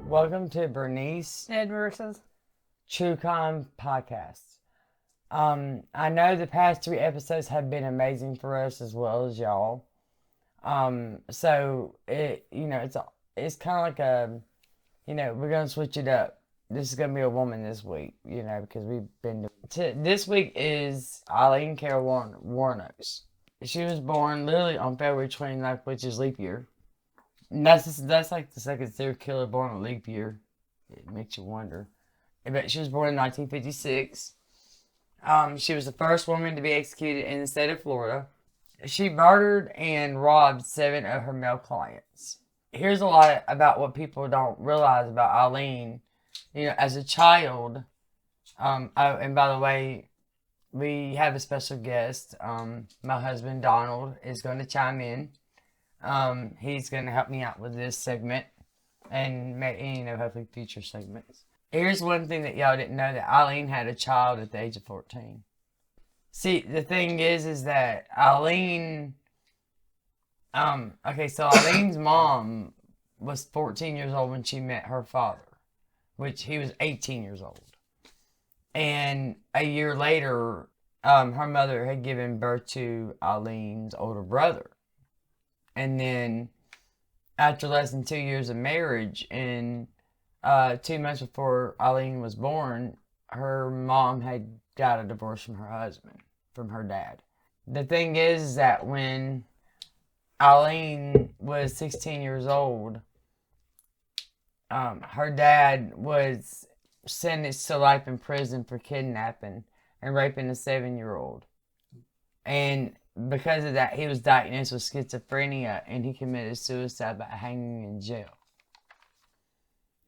Welcome to Brunese and Marissa's True Crime Podcast. I know the past 3 episodes have been amazing for us as well as y'all. So it's kind of like we're gonna switch it up. This is gonna be a woman this week, because we've been. This week is Aileen Wuornos. She was born literally on February 29th, which is leap year. And that's like the second serial killer born on leap year. It makes you wonder. But she was born in 1956. She was the first woman to be executed in the state of Florida. She murdered and robbed 7 of her male clients. Here's a lot about what people don't realize about Aileen. As a child, and by the way, we have a special guest. My husband, Donald, is going to chime in. He's going to help me out with this segment and hopefully future segments. Here's one thing that y'all didn't know, that Aileen had a child at the age of 14. See, the thing is that Aileen, so Aileen's mom was 14 years old when she met her father, which he was 18 years old. And a year later, her mother had given birth to Aileen's older brother. And then, after less than 2 years of marriage, and 2 months before Aileen was born, her mom had got a divorce from her husband, from her dad. The thing is that when Aileen was 16 years old, her dad was sentenced to life in prison for kidnapping and raping a 7-year-old. And because of that, he was diagnosed with schizophrenia, and he committed suicide by hanging in jail.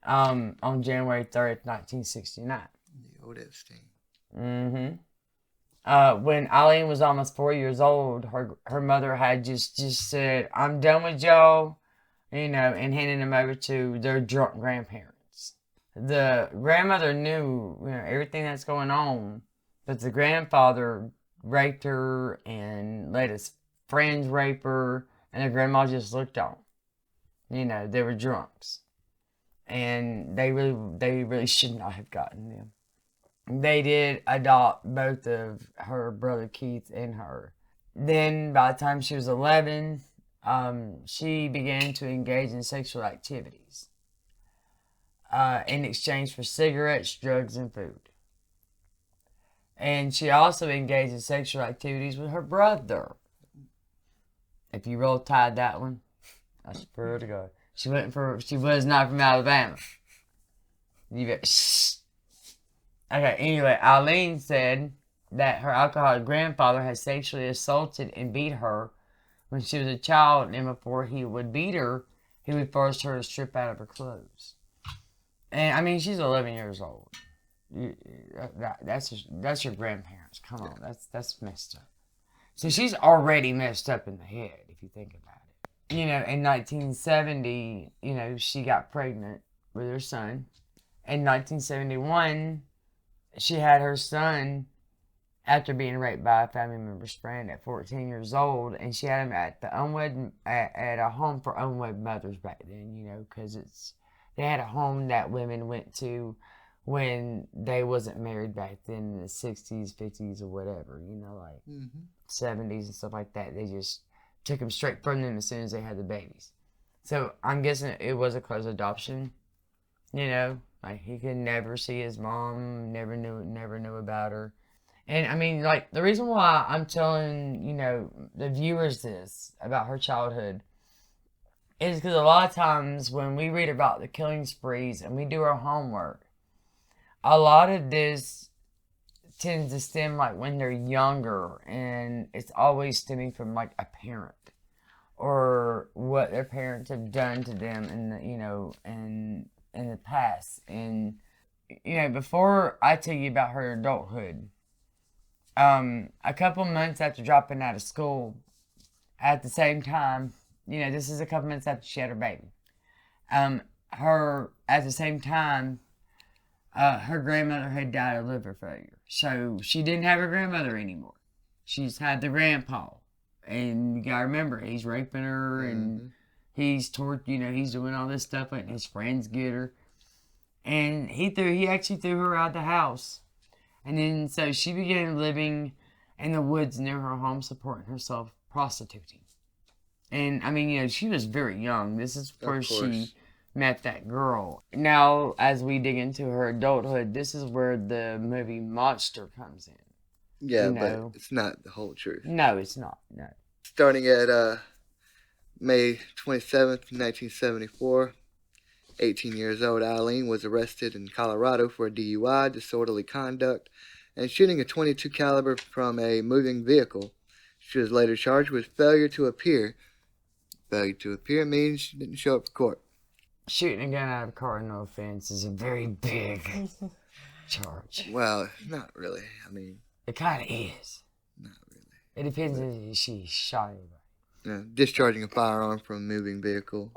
On January 3rd, 1969. The old Epstein. When Aileen was almost 4 years old, her mother had just said, "I'm done with y'all," and handing them over to their drunk grandparents. The grandmother knew, everything that's going on, but the grandfather raped her and let his friends rape her, and the grandma just looked on. They were drunks. And they really should not have gotten them. They did adopt both of her brother Keith and her. Then by the time she was 11, she began to engage in sexual activities in exchange for cigarettes, drugs, and food. And she also engaged in sexual activities with her brother. If you roll tide that one, I swear to God. She was not from Alabama. Okay, anyway, Aileen said that her alcoholic grandfather had sexually assaulted and beat her when she was a child, and before he would beat her, he would force her to strip out of her clothes. And she's 11 years old. That's your grandparents. Come on, that's messed up. So she's already messed up in the head, if you think about it. In 1970, she got pregnant with her son. In 1971, she had her son after being raped by a family member's friend at 14 years old, and she had him at a home for unwed mothers back then, because they had a home that women went to when they wasn't married back then, in the 60s, 50s, or whatever, 70s and stuff like that. They just took them straight from them as soon as they had the babies. So I'm guessing it was a close adoption, he could never see his mom, never knew about her. And the reason why I'm telling, the viewers this about her childhood is because a lot of times when we read about the killing sprees and we do our homework, a lot of this tends to stem when they're younger, and it's always stemming from a parent or what their parents have done to them in the past. And before I tell you about her adulthood, a couple months after dropping out of school, at the same time, this is a couple months after she had her baby. At the same time, her grandmother had died of liver failure. So she didn't have her grandmother anymore. She's had the grandpa. And you gotta remember, he's raping her and he's he's doing all this stuff, and his friends get her. And he actually threw her out the house. And then so she began living in the woods near her home, supporting herself, prostituting. And I mean, she was very young. This is where she met that girl. Now, as we dig into her adulthood, this is where the movie Monster comes in. Yeah, but it's not the whole truth. No, it's not. No. Starting at May 27th, 1974, 18 years old Aileen was arrested in Colorado for a DUI, disorderly conduct, and shooting a .22 caliber from a moving vehicle. She was later charged with failure to appear. Failure to appear means she didn't show up for court. Shooting a gun out of a car, no offense, is a very big charge. Well, not really. I mean, it kind of is. Not really. It depends if she shot anybody. Discharging a firearm from a moving vehicle.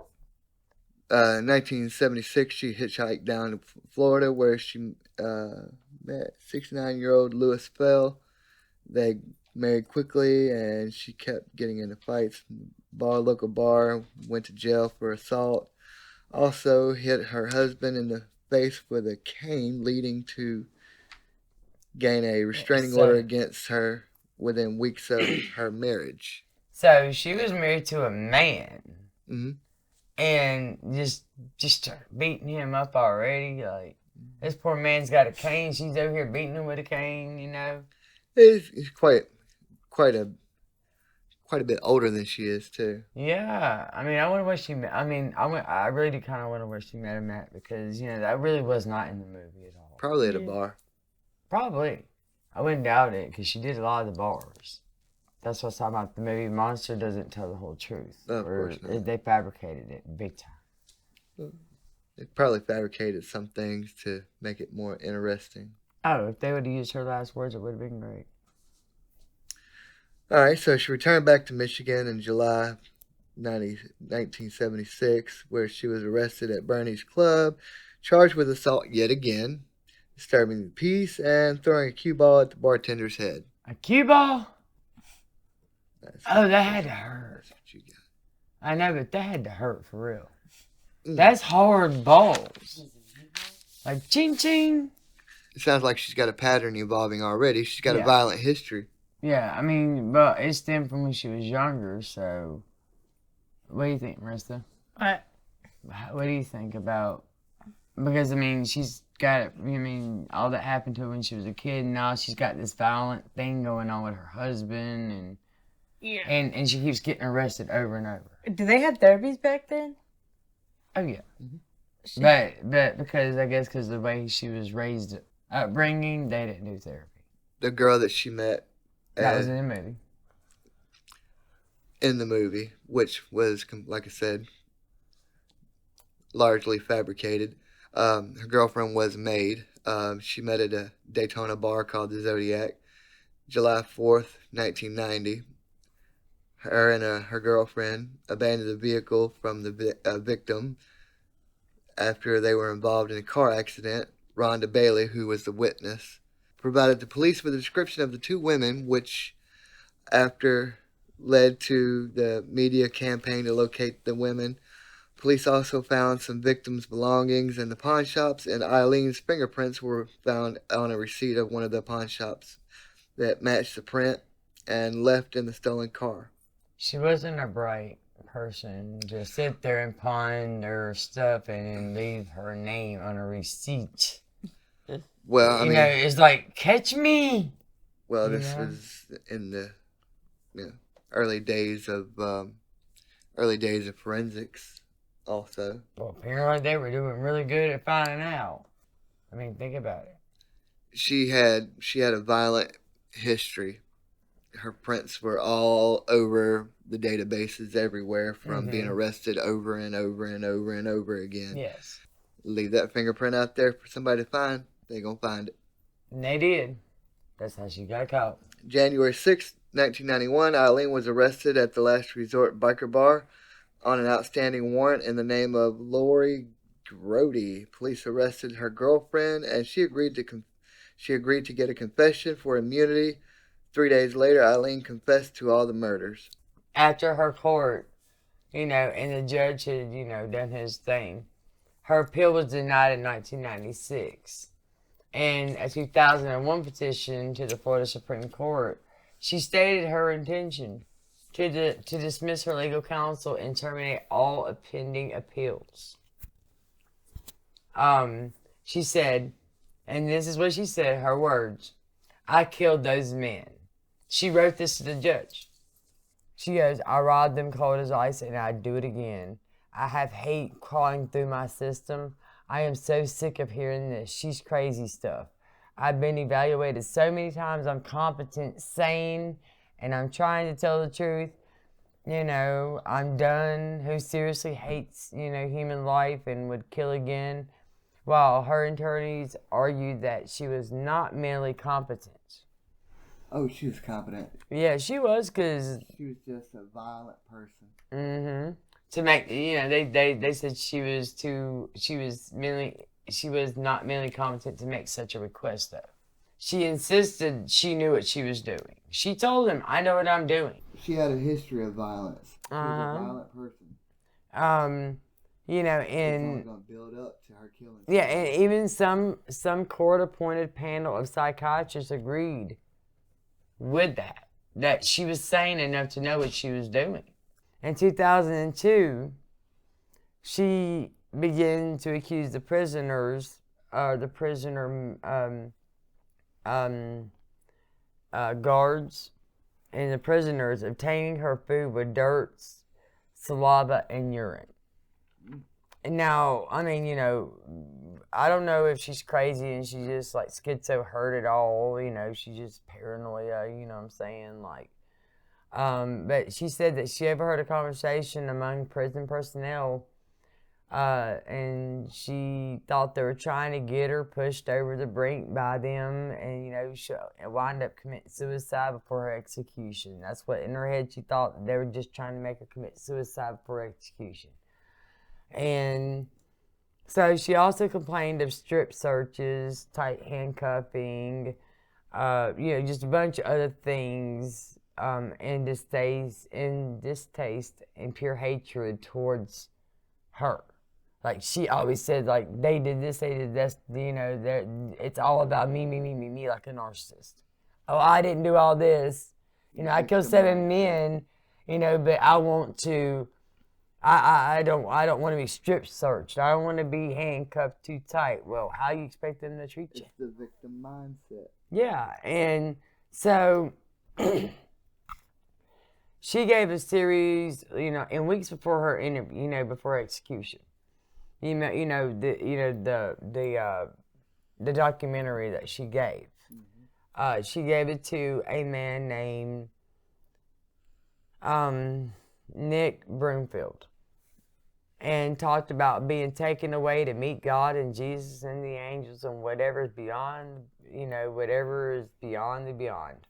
1976, she hitchhiked down to Florida where she met 69-year-old Louis Fell. They married quickly, and she kept getting into fights. Local bar, went to jail for assault. Also hit her husband in the face with a cane, leading to gain a restraining order against her within weeks of her marriage. So she was married to a man. Mm-hmm. And just started beating him up already. Like, this poor man's got a cane. She's over here beating him with a cane, He's quite a bit older than she is too. Yeah, I mean, I wonder where she met. I really do kind of wonder where she met him at, because that really was not in the movie at all. Probably at a bar. Probably, I wouldn't doubt it, because she did a lot of the bars. That's what's talking about. The movie Monster doesn't tell the whole truth. Of course not. They fabricated it big time. They probably fabricated some things to make it more interesting. Oh, if they would have used her last words, it would have been great. All right, so she returned back to Michigan in July 1976, where she was arrested at Bernie's Club, charged with assault yet again, disturbing the peace, and throwing a cue ball at the bartender's head. A cue ball? That had to hurt. That's what you got. I know, but that had to hurt for real. That's hard balls. Like ching ching. It sounds like she's got a pattern evolving already. She's got a violent history. Yeah, I mean, but it stemmed from when she was younger, so... What do you think, Marissa? What do you think about... Because, I mean, she's got, all that happened to her when she was a kid, and now she's got this violent thing going on with her husband, and... Yeah. And she keeps getting arrested over and over. Did they have therapies back then? Oh, yeah. Mm-hmm. But because, I guess, because the way she was raised, upbringing, they didn't do therapy. The girl that she met... That was in the movie. In the movie, which was, like I said, largely fabricated. Her girlfriend was Maid. She met at a Daytona bar called the Zodiac, July 4th, 1990. Her and her girlfriend abandoned the vehicle from the victim after they were involved in a car accident. Rhonda Bailey, who was the witness, provided the police with a description of the two women, which after led to the media campaign to locate the women. Police also found some victims' belongings in the pawn shops, and Eileen's fingerprints were found on a receipt of one of the pawn shops that matched the print and left in the stolen car. She wasn't a bright person to sit there and pawn her stuff and leave her name on a receipt. Well, I mean, it's like, catch me. Well, this was in the early days of forensics, also. Well, apparently they were doing really good at finding out. I mean, think about it. She had a violent history. Her prints were all over the databases everywhere from being arrested over and over and over and over again. Yes. Leave that fingerprint out there for somebody to find, they're going to find it. And they did. That's how she got caught. January 6th, 1991, Aileen was arrested at the Last Resort Biker Bar on an outstanding warrant in the name of Lori Grody. Police arrested her girlfriend, and she agreed to get a confession for immunity. 3 days later, Aileen confessed to all the murders. After her court, and the judge had, done his thing. Her appeal was denied in 1996. In a 2001 petition to the Florida Supreme Court, she stated her intention to dismiss her legal counsel and terminate all pending appeals. She said, and this is what she said, her words, "I killed those men." She wrote this to the judge. She goes, "I robbed them cold as ice and I'd do it again. I have hate crawling through my system. I am so sick of hearing this. She's crazy stuff. I've been evaluated so many times. I'm competent, sane, and I'm trying to tell the truth. You know, I'm done. Who seriously hates, human life and would kill again?" While her attorneys argued that she was not mentally competent. Oh, she was competent. Yeah, she was, because... She was just a violent person. Mm-hmm. To make, they said she was not mentally competent to make such a request, though. She insisted she knew what she was doing. She told him, "I know what I'm doing." She had a history of violence. She was a violent person. And... It's only going to build up to her killing. Yeah, and even some court-appointed panel of psychiatrists agreed with that she was sane enough to know what she was doing. In 2002, she began to accuse the prisoner guards and the prisoners of tainting her food with dirt, saliva, and urine. Now, I mean, I don't know if she's crazy and she's just like schizo hurt at all, she's just paranoia, you know what I'm saying? But she said that she overheard a conversation among prison personnel, and she thought they were trying to get her pushed over the brink by them, and, she wind up committing suicide before her execution. That's what, in her head, she thought they were just trying to make her commit suicide before execution. And so she also complained of strip searches, tight handcuffing, just a bunch of other things, and distaste and pure hatred towards her. Like, she always said, like, they did this, it's all about me, like a narcissist. Oh, I didn't do all this. I killed 7 men, but I want to... I don't want to be strip searched. I don't want to be handcuffed too tight. Well, how you expect them to treat you? It's the victim mindset. Yeah, and so she gave a series, in weeks before her interview, before execution. The documentary that she gave. Mm-hmm. She gave it to a man named Nick Broomfield, and talked about being taken away to meet God and Jesus and the angels and whatever is beyond the beyond.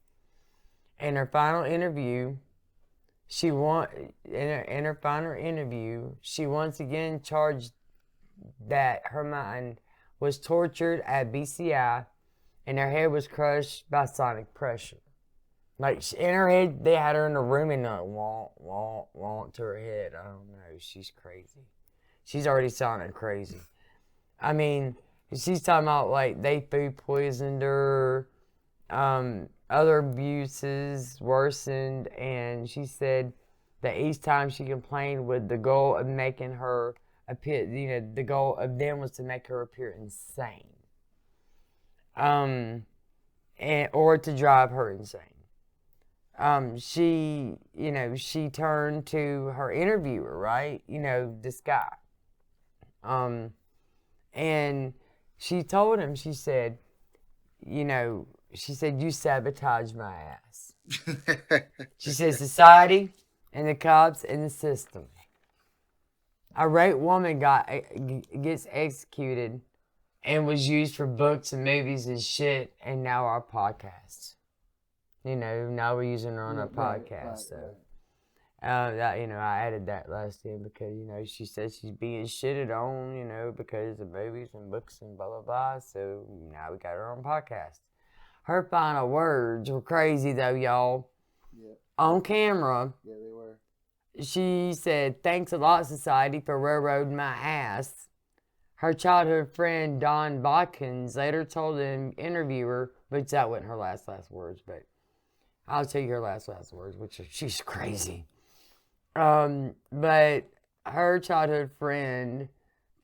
In her final interview, she once again charged that her mind was tortured at BCI and her head was crushed by sonic pressure. Like, in her head, they had her in a room and womp to her head. I don't know. She's crazy. She's already sounding crazy. I mean, she's talking about, like, they food poisoned her, other abuses worsened, and she said that each time she complained with the goal of making her appear, the goal of them was to make her appear insane. Or to drive her insane. She turned to her interviewer, right? This guy. And she told him, she said, "You sabotaged my ass." She said, "Society and the cops and the system. A rape woman gets executed and was used for books and movies and shit, and now our podcasts. Now we're using her on our podcast." So, I added that last year because, she said she's being shitted on, because of movies and books and blah, blah, blah. So now we got her on podcast. Her final words were crazy, though, y'all. Yeah. On camera. Yeah, they were. She said, "Thanks a lot, society, for railroading my ass. Her childhood friend, Dawn Botkins, later told an interviewer, which that wasn't her last words, but I'll tell you her last words, which is, she's crazy. But her childhood friend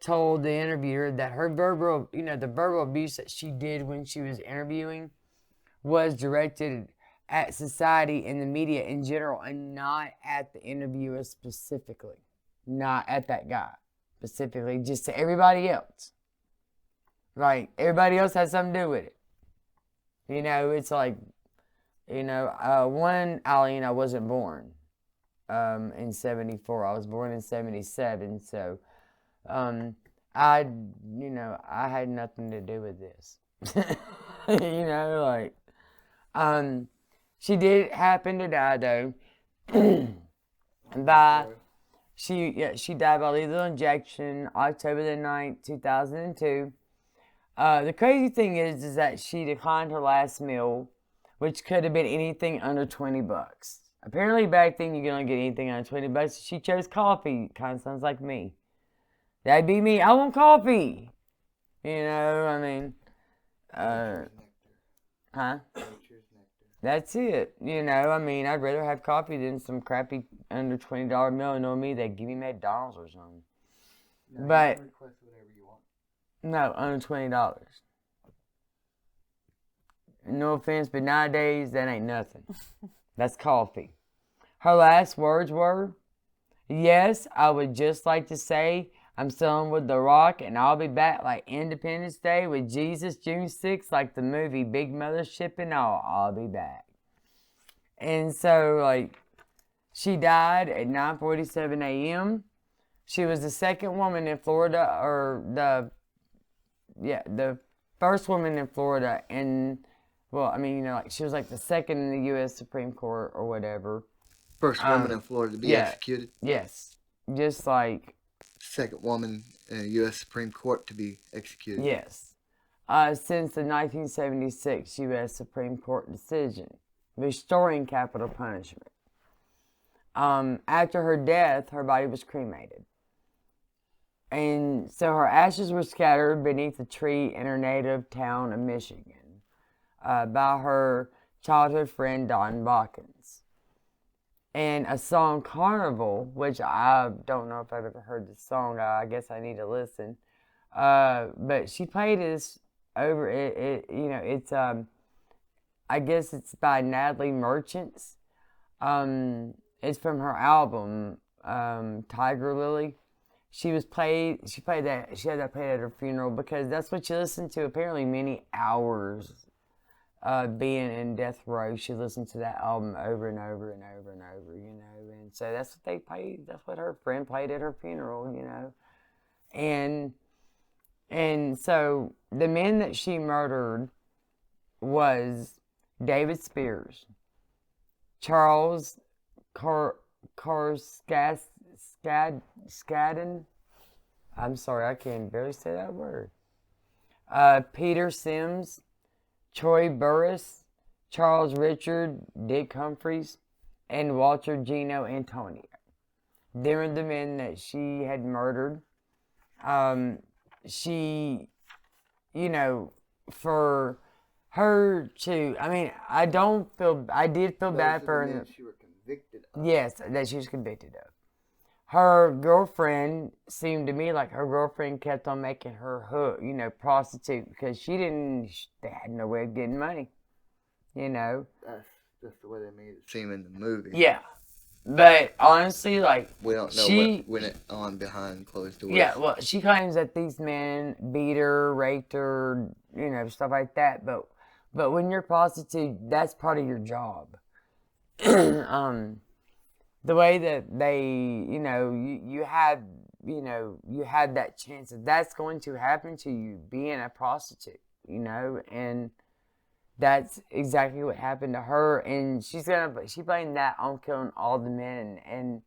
told the interviewer that her the verbal abuse that she did when she was interviewing was directed at society and the media in general and not at the interviewer specifically. Not at that guy specifically, just to everybody else. Like, everybody else has something to do with it. You know, it's like, one, Aileen, I wasn't born in 74. I was born in 77, so I had nothing to do with this. She did happen to die, though, she died by lethal injection, October the 9th, 2002. The crazy thing is that she declined her last meal, which could have been anything under $20. Apparently back then you could only get anything under $20. She chose coffee. Kind of sounds like me. That'd be me. I want coffee. That's it. I'd rather have coffee than some crappy under $20 meal. You know me, they'd give me McDonald's or something. No, but you can request whatever you want. No, under $20. No offense, but nowadays that ain't nothing. That's coffee. Her last words were, "Yes, I would just like to say I'm still with The Rock and I'll be back like Independence Day with Jesus June 6th, like the movie Big Mothership and all. I'll be back." And so, she died at 9:47 a.m. She was the second woman in Florida, or the first woman in Florida, and she was like the second in the U.S. Supreme Court or whatever. First woman in Florida to be executed. Yes, just like second woman in the U.S. Supreme Court to be executed. Yes, since the 1976 U.S. Supreme Court decision restoring capital punishment. After her death, her body was cremated. And so her ashes were scattered beneath a tree in her native town of Michigan by her childhood friend, Dawn Botkins. And a song, Carnival, which I don't know if I've ever heard this song. I guess I need to listen. But she played this over it's I guess it's by Natalie Merchants. It's from her album, Tiger Lily. She had that played at her funeral because that's what she listened to apparently many hours being in death row. She listened to that album over and over and over and over, and so that's what they played. That's what her friend played at her funeral, and so the men that she murdered was David Spears, Charles Skadden. I'm sorry, I can barely say that word. Peter Sims, Troy Burris, Charles Richard, Dick Humphreys, and Walter Gino Antonio. They were the men that she had murdered. She, for her to, I did feel bad for her. She were convicted of. Yes, that she was convicted of. Her girlfriend seemed to me like her girlfriend kept on making her hook, prostitute, because they had no way of getting money, That's just the way they made it seem in the movie. Yeah. But honestly, we don't know what went on behind closed doors. Yeah, well, she claims that these men beat her, raped her, stuff like that. But when you're a prostitute, that's part of your job. The way that they, you had that chance that that's going to happen to you being a prostitute, and that's exactly what happened to her. And she blamed that on killing all the men. And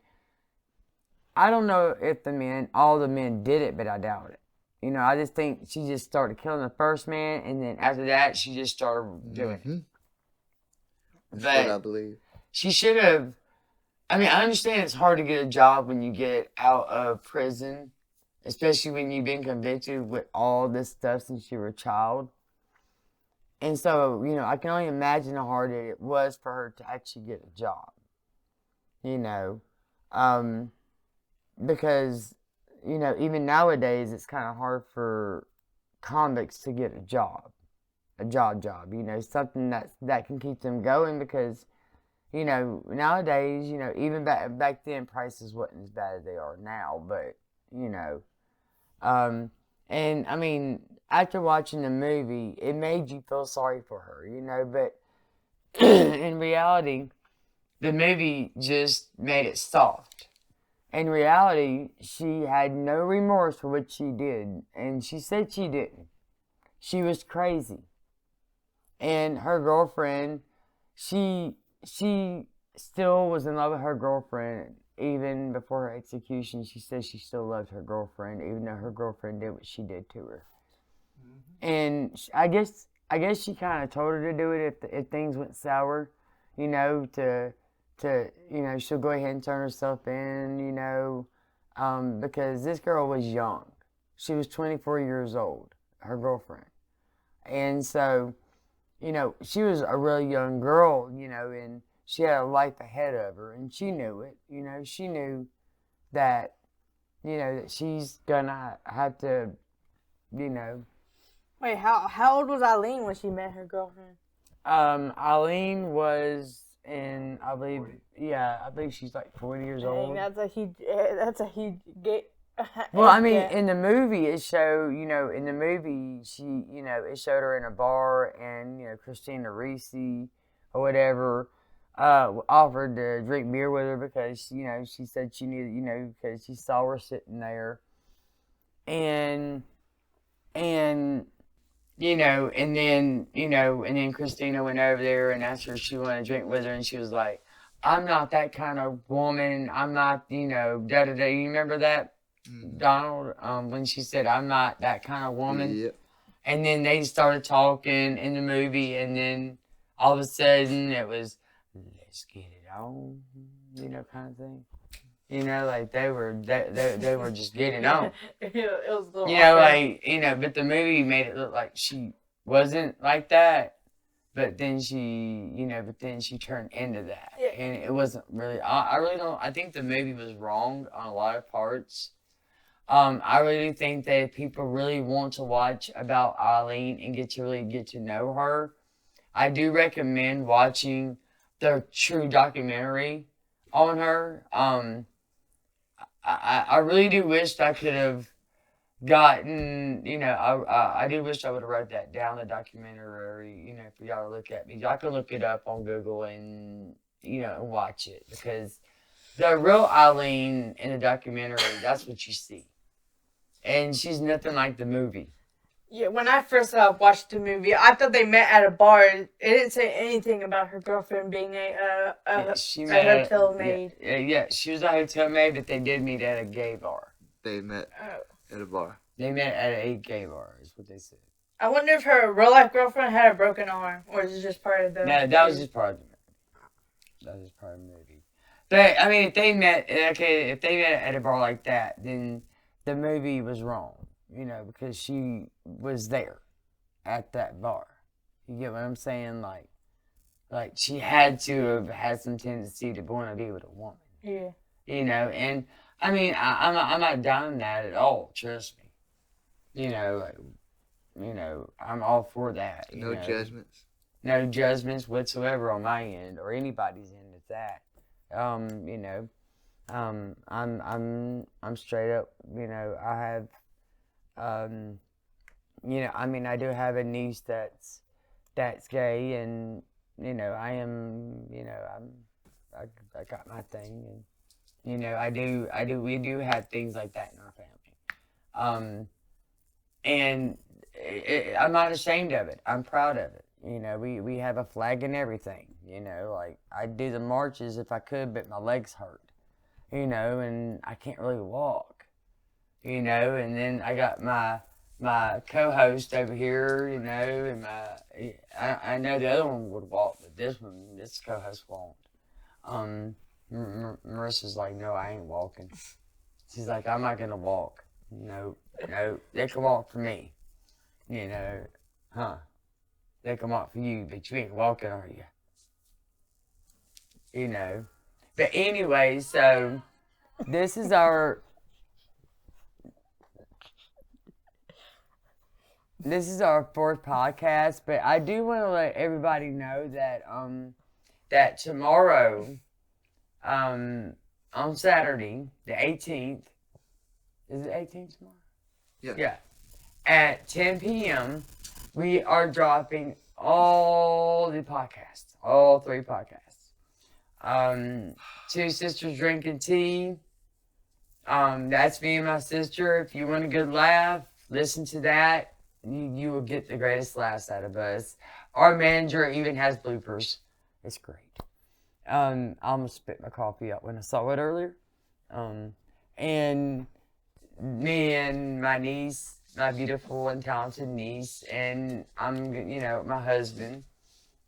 I don't know if all the men did it, but I doubt it. I just think she just started killing the first man, and then after that, she just started doing it. That's what I believe. She should have. I understand it's hard to get a job when you get out of prison, especially when you've been convicted with all this stuff since you were a child. And so, I can only imagine how hard it was for her to actually get a job, because, even nowadays it's kind of hard for convicts to get a job, something that can keep them going because, nowadays, even back then prices wasn't as bad as they are now, but, and I mean, after watching the movie, it made you feel sorry for her, but in reality, the movie just made it soft. In reality, she had no remorse for what she did, and she said she didn't. She was crazy. And her girlfriend, she still was in love with her girlfriend. Even before her execution, she said she still loved her girlfriend, even though her girlfriend did what she did to her. Mm-hmm. And I guess she kind of told her to do it if things went sour, to she'll go ahead and turn herself in, because this girl was young. She was 24 years old, her girlfriend. And so, she was a really young girl, and she had a life ahead of her, and she knew it. She knew that, that she's gonna have to, Wait, how old was Aileen when she met her girlfriend? Aileen was in, I believe, 40. I believe she's like 40 years old. That's a huge Well, I mean, in the movie, it showed, in the movie, she, it showed her in a bar, and, Christina Ricci, or whatever, offered to drink beer with her because, she said she needed, because she saw her sitting there. And then, and then Christina went over there and asked her if she wanted to drink with her, and she was like, I'm not that kind of woman, I'm not, da-da-da. You remember that, Donald, when she said, I'm not that kind of woman? Yep. And then they started talking in the movie, and then all of a sudden it was, let's get it on, kind of thing. Like they were just getting on. It was a little but the movie made it look like she wasn't like that. But then she turned into that. Yeah. And it wasn't really, I really don't, I think the movie was wrong on a lot of parts. I really think that if people really want to watch about Aileen and get to know her, I do recommend watching the true documentary on her. I really do wish I could have gotten, I do wish I would have wrote that down, the documentary, for y'all to look at me. Y'all can look it up on Google and, and watch it, because the real Aileen in the documentary, that's what you see. And she's nothing like the movie. Yeah, when I first watched the movie, I thought they met at a bar. It didn't say anything about her girlfriend being a hotel maid. Yeah, she was a hotel maid, but they did meet at a gay bar. They met at a bar. They met at a gay bar, is what they said. I wonder if her real-life girlfriend had a broken arm, or is it just part of the... No, that was just part of the movie. That was just part of the movie. But, I mean, if they met at a bar like that, then the movie was wrong. Because she was there at that bar. You get what I'm saying? Like she had to have had some tendency to want to be with a woman. Yeah. And I mean, I'm not down that at all. Trust me. I'm all for that. No judgments. No judgments whatsoever on my end or anybody's end at that. I'm straight up. I have. I mean, I do have a niece that's gay, and I am, I got my thing, and we do have things like that in our family, and I'm not ashamed of it. I'm proud of it. We have a flag and everything. Like I'd do the marches if I could, but my legs hurt, and I can't really walk. And then I got my co-host over here, and I know the other one would walk, but this co-host won't. Marissa's like, no, I ain't walking. She's like, I'm not gonna walk. No, they come walk for me. You know, they come walk for you, but you ain't walking, are you? You know. But anyway, so this is our fourth podcast, but I do want to let everybody know that that tomorrow, on Saturday, the 18th, is it 18th tomorrow? Yeah. Yeah. At 10 p.m., we are dropping all the podcasts, all 3 podcasts. Two Sisters Drinking Tea. That's me and my sister. If you want a good laugh, listen to that. You will get the greatest laughs out of us. Our manager even has bloopers. It's great. I almost spit my coffee out when I saw it earlier. And me and my niece, my beautiful and talented niece, and my husband.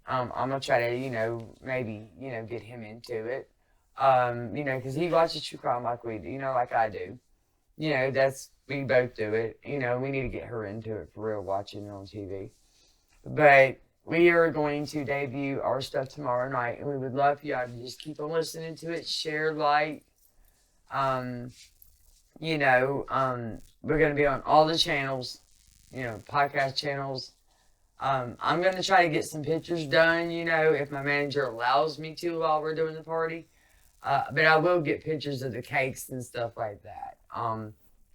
I'm gonna try to, maybe, get him into it. Because he watches true crime like we do, like I do. We both do it. We need to get her into it for real, watching it on TV. But we are going to debut our stuff tomorrow night, and we would love for y'all to just keep on listening to it, share, like. We're going to be on all the channels, podcast channels. I'm going to try to get some pictures done, if my manager allows me to while we're doing the party. But I will get pictures of the cakes and stuff like that.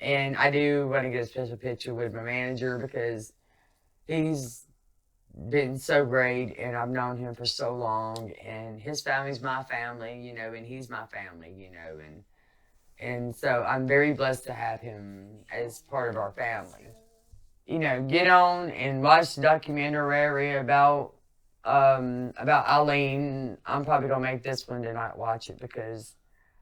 And I do want to get a special picture with my manager because he's been so great and I've known him for so long, and his family's my family, and he's my family, and so I'm very blessed to have him as part of our family. Get on and watch the documentary about Aileen. I'm probably gonna make this one tonight, watch it, because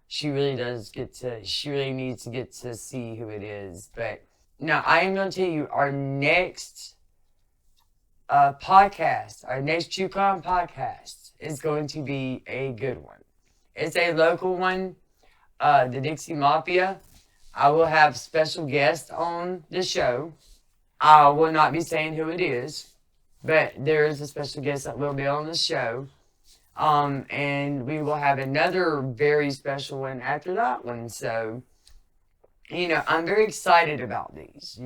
she really needs to get to see who it is. But now I am going to tell you our next podcast, our next True Crime podcast is going to be a good one. It's a local one, the Dixie Mafia. I will have special guests on the show. I will not be saying who it is, but there is a special guest that will be on the show. And we will have another very special one after that one. So, I'm very excited about these.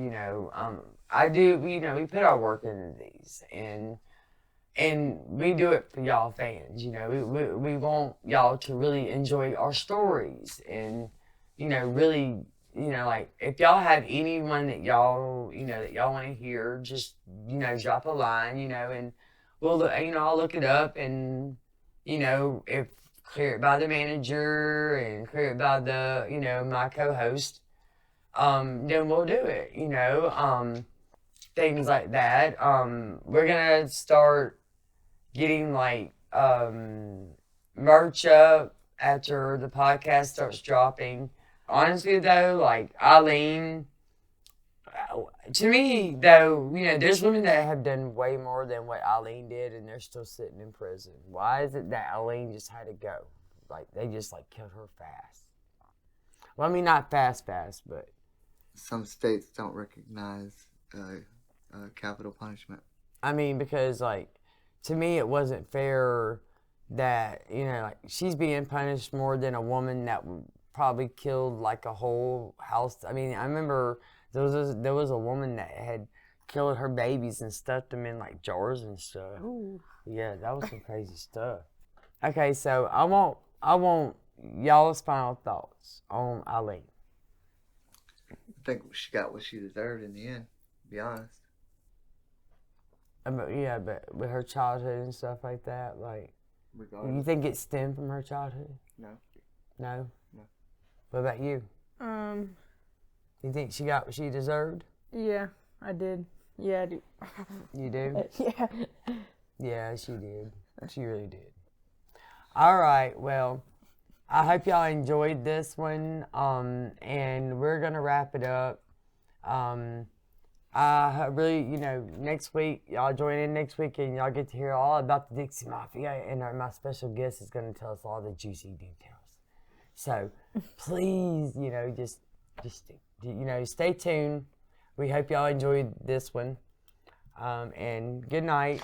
I do, we put our work into these, and we do it for y'all fans. We want y'all to really enjoy our stories, and, really, like, if y'all have anyone that y'all want to hear, just, drop a line, and we'll, I'll look it up, and, if clear it by the manager and clear it by the, my co-host, then we'll do it, things like that. We're gonna start getting like merch up after the podcast starts dropping. Honestly though, like Aileen, to me though, there's women that have done way more than what Aileen did, and they're still sitting in prison. Why is it that Aileen just had to go? Like, they just like killed her fast. Well, I mean, not fast, but some states don't recognize capital punishment. I mean, because like, to me, it wasn't fair that, like, she's being punished more than a woman that probably killed like a whole house. I mean, I remember there was a woman that had killed her babies and stuffed them in like jars and stuff. Ooh. Yeah, that was some crazy stuff. Okay, so I want y'all's final thoughts on Aileen. I think she got what she deserved in the end, to be honest. Yeah, but with her childhood and stuff like that, like, Regardless. you think it stemmed from her childhood? No. No? No. What about you? You think she got what she deserved? Yeah, I did. Yeah, I do. You do? Yeah. Yeah, she did. She really did. All right, well, I hope y'all enjoyed this one, and we're going to wrap it up. I really, next week, y'all join in next week, and y'all get to hear all about the Dixie Mafia, and my special guest is going to tell us all the juicy details. So, please, just just, stay tuned. We hope y'all enjoyed this one. And good night.